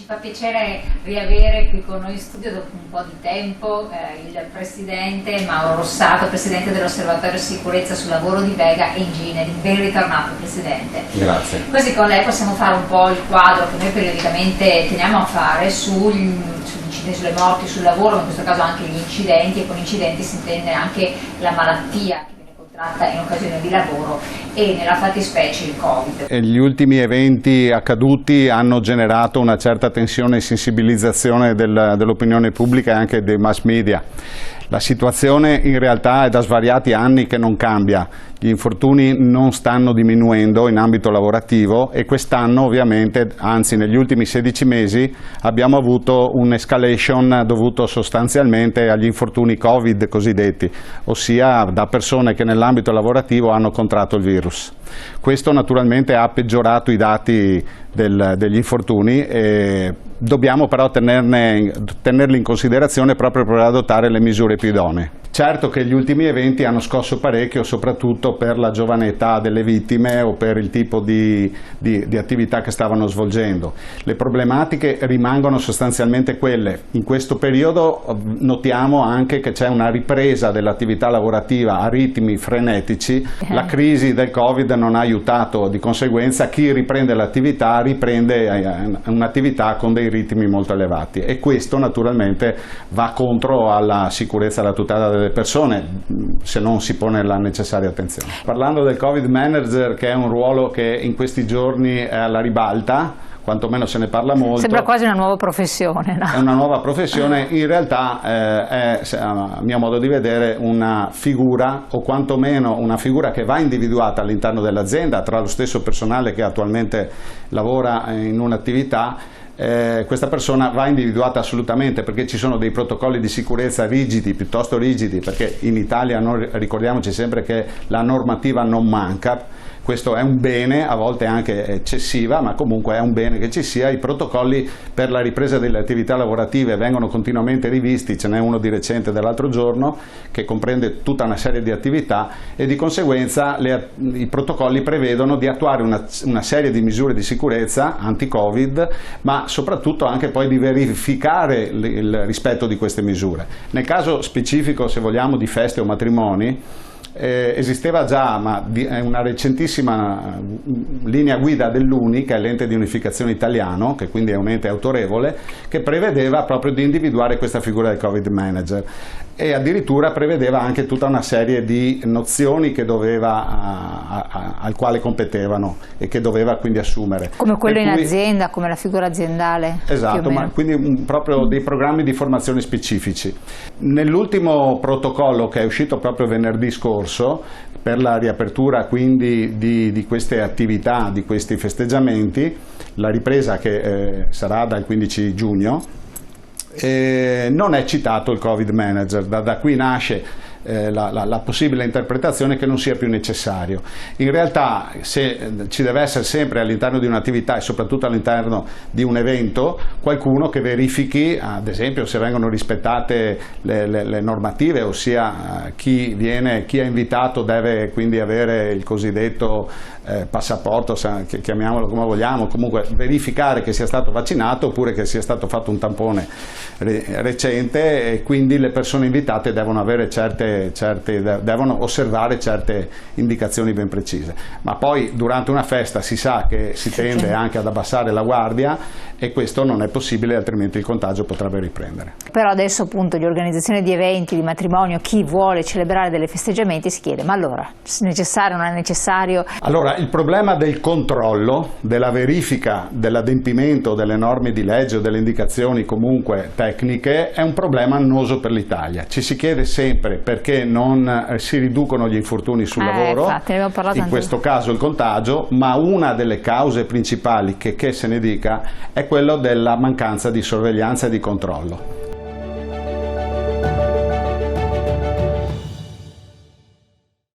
fa piacere riavere qui con noi in studio dopo un po' di tempo il presidente Mauro Rossato, presidente dell'Osservatorio Sicurezza sul Lavoro di Vega Engineering. Ben ritornato, presidente. Grazie. Così con lei possiamo fare un po' il quadro che noi periodicamente teniamo a fare sugli incidenti, sulle morti sul lavoro, in questo caso anche gli incidenti, e con incidenti si intende anche la malattia che viene contratta in occasione di lavoro e nella fattispecie il Covid. Gli ultimi eventi accaduti hanno generato una certa tensione e sensibilizzazione dell'opinione pubblica e anche dei mass media. La situazione in realtà è da svariati anni che non cambia, gli infortuni non stanno diminuendo in ambito lavorativo e quest'anno ovviamente, anzi negli ultimi 16 mesi, abbiamo avuto un'escalation dovuto sostanzialmente agli infortuni Covid cosiddetti, ossia da persone che nell'ambito lavorativo hanno contratto il virus. Questo naturalmente ha peggiorato i dati degli infortuni e dobbiamo però tenerli in considerazione proprio per adottare le misure più idonee. Certo che gli ultimi eventi hanno scosso parecchio, soprattutto per la giovane età delle vittime o per il tipo di attività che stavano svolgendo. Le problematiche rimangono sostanzialmente quelle. In questo periodo notiamo anche che c'è una ripresa dell'attività lavorativa a ritmi frenetici. La crisi del Covid non ha aiutato, di conseguenza chi riprende l'attività riprende un'attività con dei ritmi molto elevati e questo naturalmente va contro alla sicurezza e alla tutela delle persone se non si pone la necessaria attenzione. Parlando del Covid Manager, che è un ruolo che in questi giorni è alla ribalta, quantomeno se ne parla molto. Sembra quasi una nuova professione, no? È una nuova professione, in realtà è, a mio modo di vedere, una figura, o quantomeno una figura che va individuata all'interno dell'azienda tra lo stesso personale che attualmente lavora in un'attività. Questa persona va individuata assolutamente perché ci sono dei protocolli di sicurezza rigidi, piuttosto rigidi, perché in Italia ricordiamoci sempre che la normativa non manca. Questo è un bene, a volte anche eccessiva, ma comunque è un bene che ci sia. I protocolli per la ripresa delle attività lavorative vengono continuamente rivisti, ce n'è uno di recente dell'altro giorno che comprende tutta una serie di attività e di conseguenza i protocolli prevedono di attuare una serie di misure di sicurezza anti-Covid, ma soprattutto anche poi di verificare il rispetto di queste misure. Nel caso specifico, se vogliamo, di feste o matrimoni, esisteva già una recentissima linea guida dell'UNI, che è l'ente di unificazione italiano, che quindi è un ente autorevole, che prevedeva proprio di individuare questa figura del Covid Manager e addirittura prevedeva anche tutta una serie di nozioni che al quale competevano e che doveva quindi assumere. Come quello in azienda, come la figura aziendale. Esatto, ma quindi proprio dei programmi di formazione specifici. Nell'ultimo protocollo che è uscito proprio venerdì scorso, per la riapertura quindi di queste attività, di questi festeggiamenti, la ripresa che sarà dal 15 giugno, non è citato il Covid Manager, da qui nasce la possibile interpretazione che non sia più necessario. In realtà ci deve essere sempre all'interno di un'attività e soprattutto all'interno di un evento qualcuno che verifichi ad esempio se vengono rispettate le normative, ossia chi è invitato deve quindi avere il cosiddetto passaporto, chiamiamolo come vogliamo, comunque verificare che sia stato vaccinato oppure che sia stato fatto un tampone recente e quindi le persone invitate devono avere devono osservare certe indicazioni ben precise. Ma poi durante una festa si sa che si tende anche ad abbassare la guardia e questo non è possibile, altrimenti il contagio potrebbe riprendere. Però adesso appunto le organizzazioni di eventi, di matrimonio, chi vuole celebrare dei festeggiamenti si chiede: ma allora, necessario o non è necessario? Allora, il problema del controllo, della verifica dell'adempimento delle norme di legge o delle indicazioni comunque tecniche è un problema annoso per l'Italia. Ci si chiede sempre perché non si riducono gli infortuni sul lavoro, infatti, ne abbiamo parlato in questo caso il contagio, ma una delle cause principali che se ne dica è quello della mancanza di sorveglianza e di controllo.